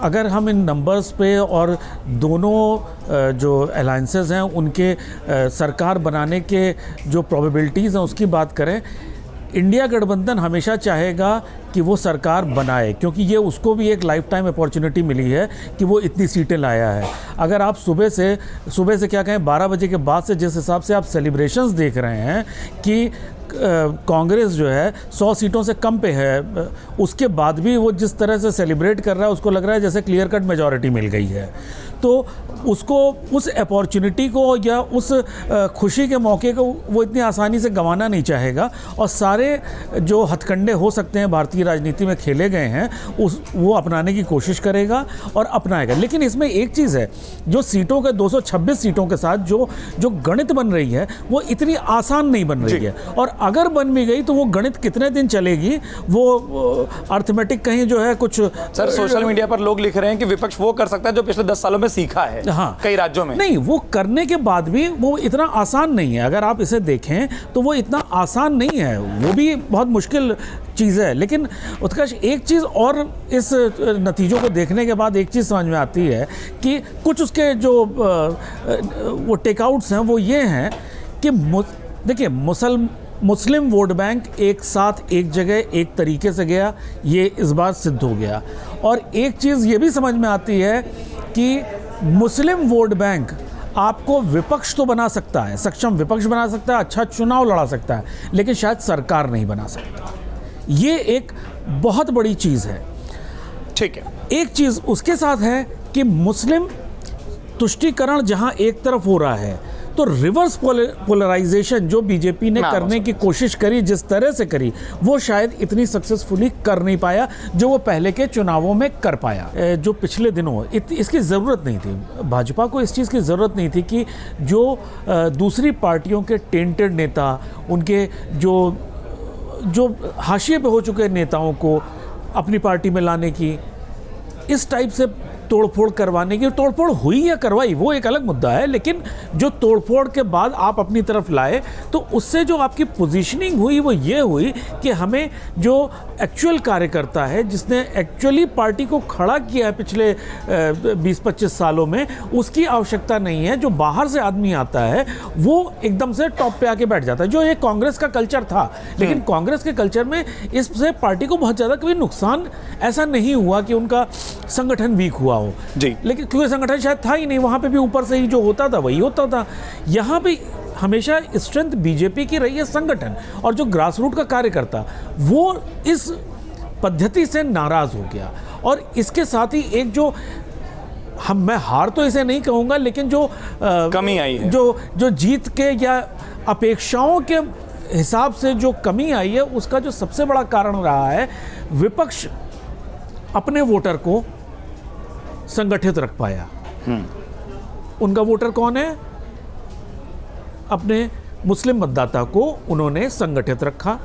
अगर हम इन नंबर्स पे और दोनों जो अलायंसेस हैं उनके सरकार बनाने के जो प्रोबेबिलिटीज़ हैं उसकी बात करें, इंडिया गठबंधन हमेशा चाहेगा कि वो सरकार बनाए, क्योंकि ये उसको भी एक लाइफ टाइम अपॉर्चुनिटी मिली है कि वो इतनी सीटें लाया है। अगर आप सुबह से क्या कहें 12 बजे के बाद से जिस हिसाब से आप सेलिब्रेशंस देख रहे हैं कि कांग्रेस जो है 100 सीटों से कम पे है, उसके बाद भी वो जिस तरह से सेलिब्रेट कर रहा है उसको लग रहा है जैसे क्लियर कट मेजॉरिटी मिल गई है। तो उसको उस अपॉर्चुनिटी को या उस खुशी के मौके को वो इतनी आसानी से गंवाना नहीं चाहेगा, और सारे जो हथकंडे हो सकते हैं भारतीय राजनीति में खेले गए हैं वो अपनाने की कोशिश करेगा और अपनाएगा। लेकिन इसमें एक चीज़ है, जो सीटों के 226 सीटों के साथ जो गणित बन रही है वो इतनी आसान नहीं बन रही है, और अगर बन भी गई तो वो गणित कितने दिन चलेगी, वो अर्थमेटिक कहीं जो है कुछ। सर सोशल मीडिया पर लोग लिख रहे हैं कि विपक्ष वो कर सकता है जो पिछले 10 सालों में सीखा है। हाँ, कई राज्यों में नहीं, वो करने के बाद भी वो इतना आसान नहीं है। अगर आप इसे देखें तो वो इतना आसान नहीं है, वो भी बहुत मुश्किल चीज़ है। लेकिन उत्कर्ष, एक चीज़ और इस नतीजों को देखने के बाद एक चीज़ समझ में आती है कि कुछ उसके जो वो टेकआउट्स हैं वो ये हैं कि देखिए मुस्लिम वोट बैंक एक साथ एक जगह एक तरीके से गया, ये इस बार सिद्ध हो गया। और एक चीज़ ये भी समझ में आती है कि मुस्लिम वोट बैंक आपको विपक्ष तो बना सकता है, सक्षम विपक्ष बना सकता है, अच्छा चुनाव लड़ा सकता है, लेकिन शायद सरकार नहीं बना सकता। ये एक बहुत बड़ी चीज़ है। ठीक है, एक चीज़ उसके साथ है कि मुस्लिम तुष्टीकरण जहां एक तरफ हो रहा है, तो रिवर्स पोलराइजेशन जो बीजेपी ने करने की कोशिश करी, जिस तरह से करी, वो शायद इतनी सक्सेसफुली कर नहीं पाया जो वो पहले के चुनावों में कर पाया। जो पिछले दिनों इसकी ज़रूरत नहीं थी, भाजपा को इस चीज़ की ज़रूरत नहीं थी कि जो दूसरी पार्टियों के टेंटेड नेता, उनके जो हाशिए पे हो चुके नेताओं को अपनी पार्टी में लाने की, इस टाइप से तोड़फोड़ करवाने की। तोड़फोड़ हुई या करवाई वो एक अलग मुद्दा है, लेकिन जो तोड़फोड़ के बाद आप अपनी तरफ लाए, तो उससे जो आपकी पोजीशनिंग हुई वो ये हुई कि हमें जो एक्चुअल कार्यकर्ता है, जिसने एक्चुअली पार्टी को खड़ा किया है पिछले 20-25 सालों में, उसकी आवश्यकता नहीं है। जो बाहर से आदमी आता है वो एकदम से टॉप पे आके बैठ जाता है, जो ये कांग्रेस का कल्चर था। लेकिन कांग्रेस के कल्चर में इससे पार्टी को बहुत ज़्यादा कभी नुकसान ऐसा नहीं हुआ कि उनका संगठन वीक हुआ हो जी, लेकिन क्योंकि संगठन शायद था ही नहीं, वहां पे भी ऊपर से ही जो होता था वही होता था। यहाँ पे हमेशा स्ट्रेंथ बीजेपी की रही है संगठन, और जो ग्रास रूट का कार्यकर्ता वो इस पद्धति से नाराज हो गया। और इसके साथ ही एक जो मैं हार तो इसे नहीं कहूँगा, लेकिन जो कमी आई है, जो जीत के या अपेक्षाओं के हिसाब से जो कमी आई है, उसका जो सबसे बड़ा कारण रहा है, विपक्ष अपने वोटर को संगठित रख पाया। उनका वोटर कौन है? अपने मुस्लिम मतदाता को उन्होंने संगठित रखा।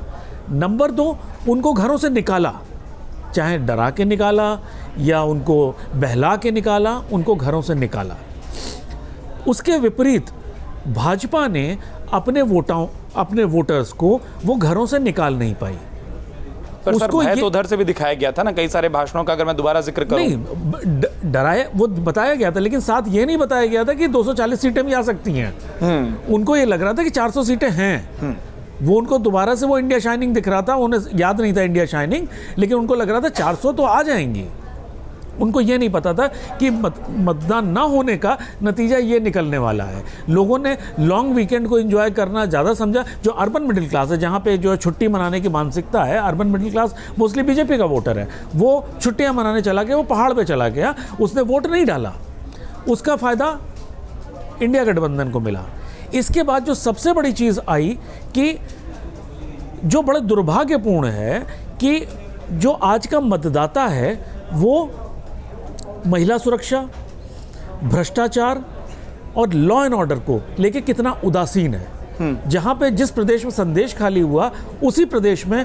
नंबर 2, उनको घरों से निकाला, चाहे डरा के निकाला या उनको बहला के निकाला, उनको घरों से निकाला। उसके विपरीत भाजपा ने अपने वोटर्स को वो घरों से निकाल नहीं पाई। पर सर भय तो उधर से भी दिखाया गया था ना, कई सारे भाषणों का अगर मैं दोबारा जिक्र करूं। नहीं, डराया वो बताया गया था, लेकिन साथ ये नहीं बताया गया था कि 240 सीटें भी आ सकती हैं। उनको ये लग रहा था कि 400 सीटें हैं। वो उनको दोबारा से वो इंडिया शाइनिंग दिख रहा था, उन्हें याद नहीं था इंडिया शाइनिंग, लेकिन उनको लग रहा था 400 तो आ जाएंगी। उनको ये नहीं पता था कि मतदान ना होने का नतीजा ये निकलने वाला है। लोगों ने लॉन्ग वीकेंड को एंजॉय करना ज़्यादा समझा। जो अर्बन मिडिल क्लास है, जहाँ पे जो छुट्टी मनाने की मानसिकता है, urban middle class mostly BJP का वोटर है, वो छुट्टियाँ मनाने चला गया, वो पहाड़ पे चला गया, उसने वोट नहीं डाला। उसका फ़ायदा इंडिया गठबंधन को मिला। इसके बाद जो सबसे बड़ी चीज़ आई कि जो बड़े दुर्भाग्यपूर्ण है कि जो आज का मतदाता है वो महिला सुरक्षा, भ्रष्टाचार और लॉ एंड ऑर्डर को लेके कितना उदासीन है। जहां पे जिस प्रदेश में संदेश खाली हुआ, उसी प्रदेश में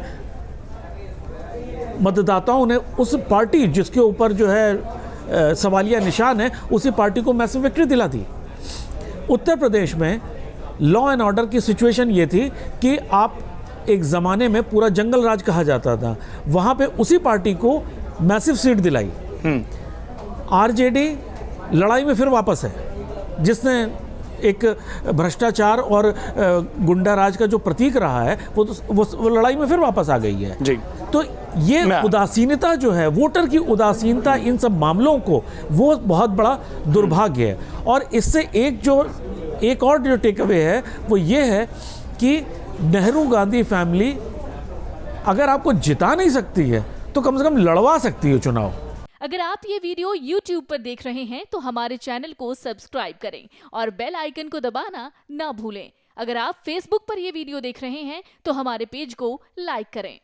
मतदाताओं ने उस पार्टी जिसके ऊपर जो है सवालिया निशान है, उसी पार्टी को मैसिव विक्ट्री दिला दी। उत्तर प्रदेश में लॉ एंड ऑर्डर की सिचुएशन ये थी कि आप एक ज़माने में पूरा जंगल राज कहा जाता था, वहाँ पे उसी पार्टी को मैसिव सीट दिलाई। आरजेडी लड़ाई में फिर वापस है, जिसने एक भ्रष्टाचार और गुंडा राज का जो प्रतीक रहा है वो लड़ाई में फिर वापस आ गई है जी। तो ये उदासीनता जो है, वोटर की उदासीनता इन सब मामलों को, वो बहुत बड़ा दुर्भाग्य है। और इससे एक और जो टेक अवे है वो ये है कि नेहरू गांधी फैमिली अगर आपको जिता नहीं सकती है तो कम से कम लड़वा सकती है चुनाव। अगर आप ये वीडियो YouTube पर देख रहे हैं तो हमारे चैनल को सब्सक्राइब करें और बेल आइकन को दबाना ना भूलें। अगर आप Facebook पर ये वीडियो देख रहे हैं तो हमारे पेज को लाइक करें।